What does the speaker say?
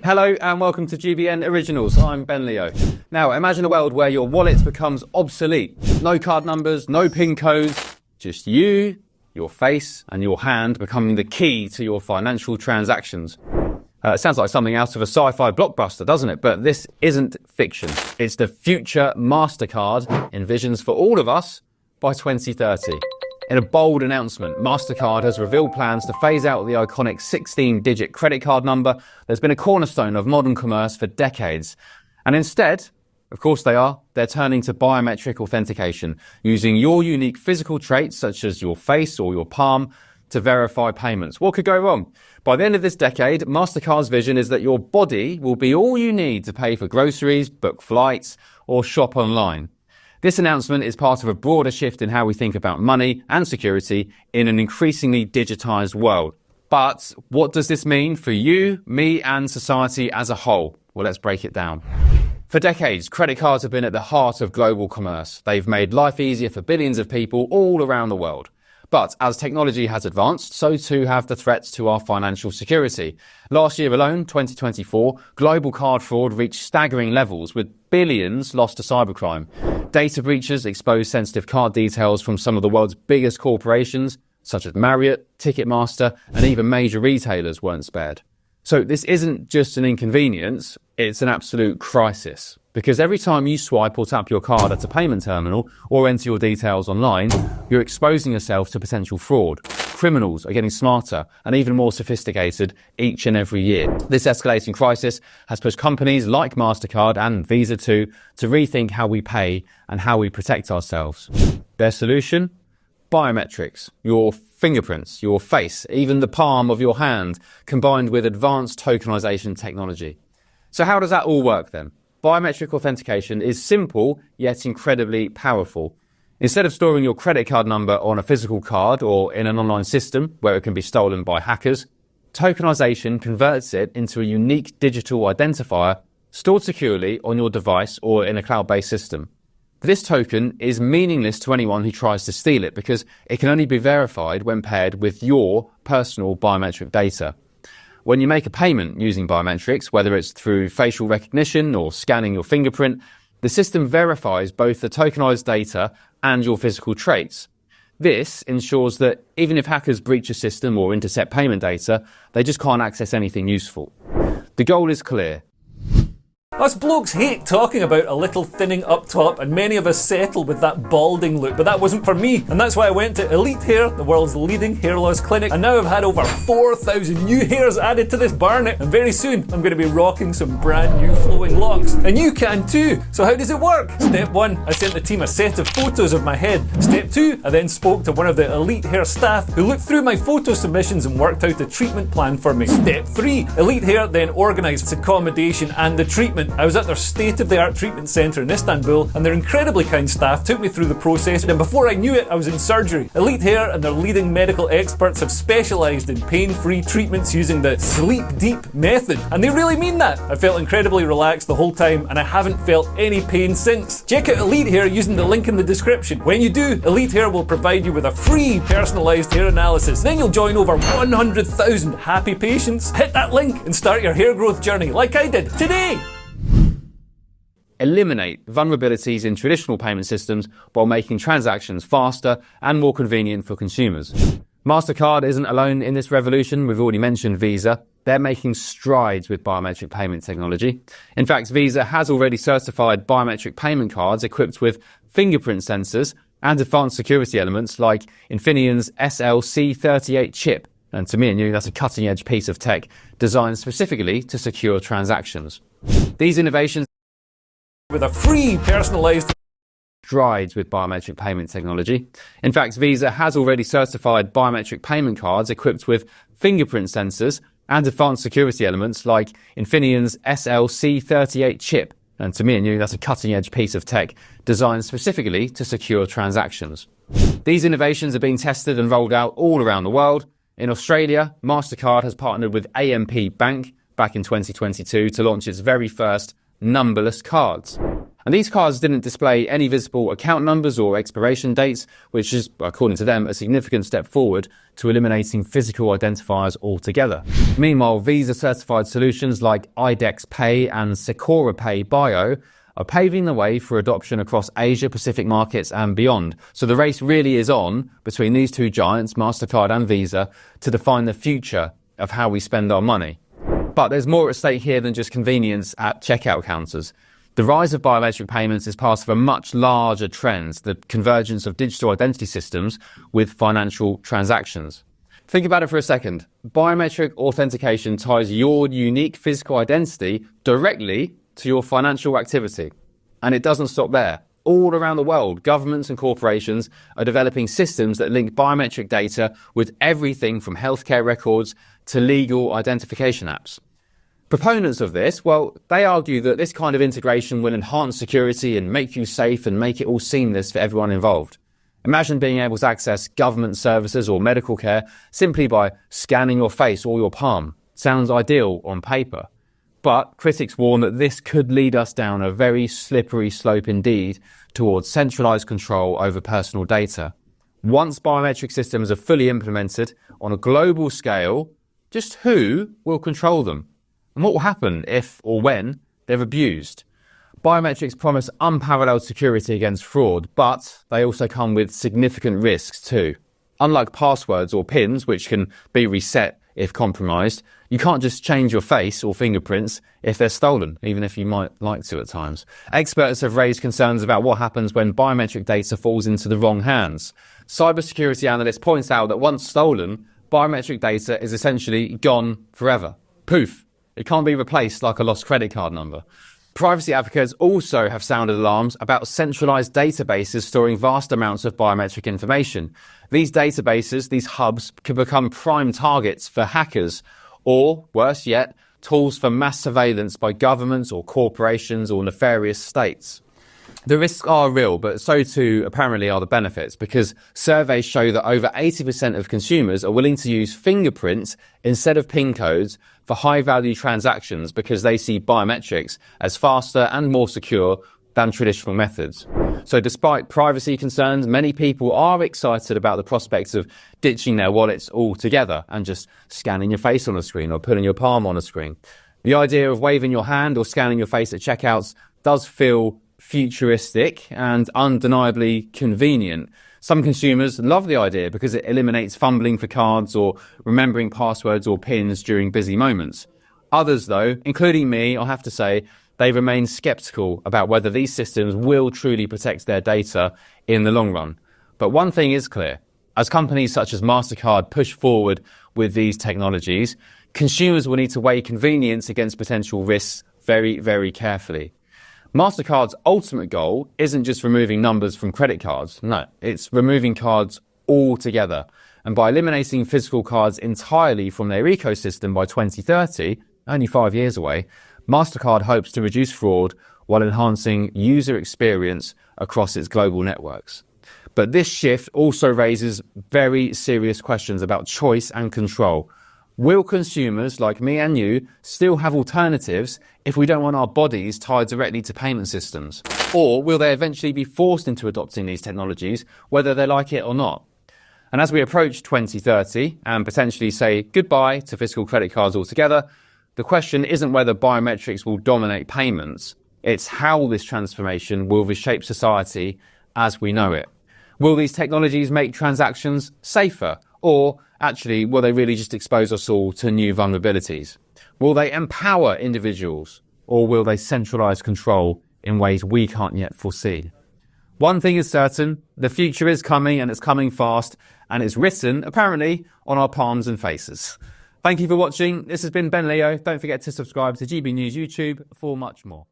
Hello and welcome to GBN Originals. I'm Ben Leo. Now imagine a world where your wallet becomes obsolete. No card numbers, no PIN codes, just you, your face and your hand becoming the key to your financial transactions. It sounds like something out of a sci-fi blockbuster, doesn't it? But this isn't fiction. It's the future MasterCard envisions for all of us by 2030. In a bold announcement, MasterCard has revealed plans to phase out the iconic 16-digit credit card number that's been a cornerstone of modern commerce for decades. And instead, of course they're turning to biometric authentication, using your unique physical traits such as your face or your palm to verify payments. What could go wrong? By the end of this decade, MasterCard's vision is that your body will be all you need to pay for groceries, book flights, or shop online. This announcement is part of a broader shift in how we think about money and security in an increasingly digitized world. But what does this mean for you, me, and society as a whole? Well, let's break it down. For decades, credit cards have been at the heart of global commerce. They've made life easier for billions of people all around the world. But as technology has advanced, so too have the threats to our financial security. Last year alone, 2024, global card fraud reached staggering levels, with billions lost to cybercrime. Data breaches exposed sensitive card details from some of the world's biggest corporations, such as Marriott, Ticketmaster, and even major retailers weren't spared. So this isn't just an inconvenience, it's an absolute crisis. Because every time you swipe or tap your card at a payment terminal or enter your details online, you're exposing yourself to potential fraud. Criminals are getting smarter and even more sophisticated each and every year. This escalating crisis has pushed companies like MasterCard and Visa too to rethink how we pay and how we protect ourselves. Their solution? Biometrics. Your fingerprints, your face, even the palm of your hand, combined with advanced tokenization technology. So how does that all work then? Biometric authentication is simple, yet incredibly powerful. Instead of storing your credit card number on a physical card or in an online system where it can be stolen by hackers, tokenization converts it into a unique digital identifier stored securely on your device or in a cloud-based system. This token is meaningless to anyone who tries to steal it because it can only be verified when paired with your personal biometric data. When you make a payment using biometrics, whether it's through facial recognition or scanning your fingerprint, the system verifies both the tokenized data and your physical traits. This ensures that even if hackers breach a system or intercept payment data, they just can't access anything useful. The goal is clear. Us blokes hate talking about a little thinning up top, and many of us settle with that balding look, but that wasn't for me, and that's why I went to Elite Hair, the world's leading hair loss clinic, and now I've had over 4,000 new hairs added to this barnet, and very soon I'm going to be rocking some brand new flowing locks, and you can too. So how does it work? Step 1, I sent the team a set of photos of my head. Step 2, I then spoke to one of the Elite Hair staff who looked through my photo submissions and worked out a treatment plan for me. Step 3, Elite Hair then organised accommodation and the treatment. I was at their state-of-the-art treatment centre in Istanbul, and their incredibly kind staff took me through the process, and before I knew it, I was in surgery. Elite Hair and their leading medical experts have specialised in pain-free treatments using the sleep deep method, and they really mean that. I felt incredibly relaxed the whole time, and I haven't felt any pain since. Check out Elite Hair using the link in the description. When you do, Elite Hair will provide you with a free personalised hair analysis. Then you'll join over 100,000 happy patients. Hit that link and start your hair growth journey like I did today. Eliminate vulnerabilities in traditional payment systems while making transactions faster and more convenient for consumers. MasterCard isn't alone in this revolution. We've already mentioned Visa. They're making strides with biometric payment technology. In fact, Visa has already certified biometric payment cards equipped with fingerprint sensors and advanced security elements like Infineon's SLC38 chip. And to me and you, that's a cutting-edge piece of tech designed specifically to secure transactions. These innovations with a free personalised strides with biometric payment technology. In fact, Visa has already certified biometric payment cards equipped with fingerprint sensors and advanced security elements like Infineon's SLC38 chip. And to me and you, that's a cutting-edge piece of tech designed specifically to secure transactions. These innovations are being tested and rolled out all around the world. In Australia, MasterCard has partnered with AMP Bank back in 2022 to launch its very first numberless cards. And these cards didn't display any visible account numbers or expiration dates, which is, according to them, a significant step forward to eliminating physical identifiers altogether. Meanwhile, Visa-certified solutions like IDEX Pay and Secura Pay Bio are paving the way for adoption across Asia, Pacific markets and beyond. So the race really is on between these two giants, MasterCard and Visa, to define the future of how we spend our money. But there's more at stake here than just convenience at checkout counters. The rise of biometric payments is part of a much larger trend, the convergence of digital identity systems with financial transactions. Think about it for a second. Biometric authentication ties your unique physical identity directly to your financial activity. And it doesn't stop there. All around the world, governments and corporations are developing systems that link biometric data with everything from healthcare records to legal identification apps. Proponents of this, well, they argue that this kind of integration will enhance security and make you safe and make it all seamless for everyone involved. Imagine being able to access government services or medical care simply by scanning your face or your palm. Sounds ideal on paper. But critics warn that this could lead us down a very slippery slope indeed towards centralized control over personal data. Once biometric systems are fully implemented on a global scale, just who will control them? And what will happen if or when they're abused? Biometrics promise unparalleled security against fraud, but they also come with significant risks too. Unlike passwords or PINs, which can be reset if compromised, you can't just change your face or fingerprints if they're stolen, even if you might like to at times. Experts have raised concerns about what happens when biometric data falls into the wrong hands. Cybersecurity analysts point out that once stolen, biometric data is essentially gone forever. Poof! It can't be replaced like a lost credit card number. Privacy advocates also have sounded alarms about centralized databases storing vast amounts of biometric information. These databases, these hubs, can become prime targets for hackers, or, worse yet, tools for mass surveillance by governments or corporations or nefarious states. The risks are real, but so too apparently are the benefits, because surveys show that over 80% of consumers are willing to use fingerprints instead of PIN codes for high-value transactions because they see biometrics as faster and more secure than traditional methods. So despite privacy concerns, many people are excited about the prospects of ditching their wallets altogether and just scanning your face on a screen or putting your palm on a screen. The idea of waving your hand or scanning your face at checkouts does feel futuristic and undeniably convenient. Some consumers love the idea because it eliminates fumbling for cards or remembering passwords or PINs during busy moments. Others, though, including me, I'll have to say, they remain skeptical about whether these systems will truly protect their data in the long run. But one thing is clear. As companies such as MasterCard push forward with these technologies, consumers will need to weigh convenience against potential risks very, very carefully. MasterCard's ultimate goal isn't just removing numbers from credit cards. No, it's removing cards altogether. And by eliminating physical cards entirely from their ecosystem by 2030, only 5 years away, MasterCard hopes to reduce fraud while enhancing user experience across its global networks. But this shift also raises very serious questions about choice and control. Will consumers like me and you still have alternatives if we don't want our bodies tied directly to payment systems? Or will they eventually be forced into adopting these technologies, whether they like it or not? And as we approach 2030 and potentially say goodbye to physical credit cards altogether, the question isn't whether biometrics will dominate payments, it's how this transformation will reshape society as we know it. Will these technologies make transactions safer? Or actually, will they really just expose us all to new vulnerabilities? Will they empower individuals? Or will they centralize control in ways we can't yet foresee? One thing is certain, the future is coming and it's coming fast, and it's written, apparently, on our palms and faces. Thank you for watching. This has been Ben Leo. Don't forget to subscribe to GB News YouTube for much more.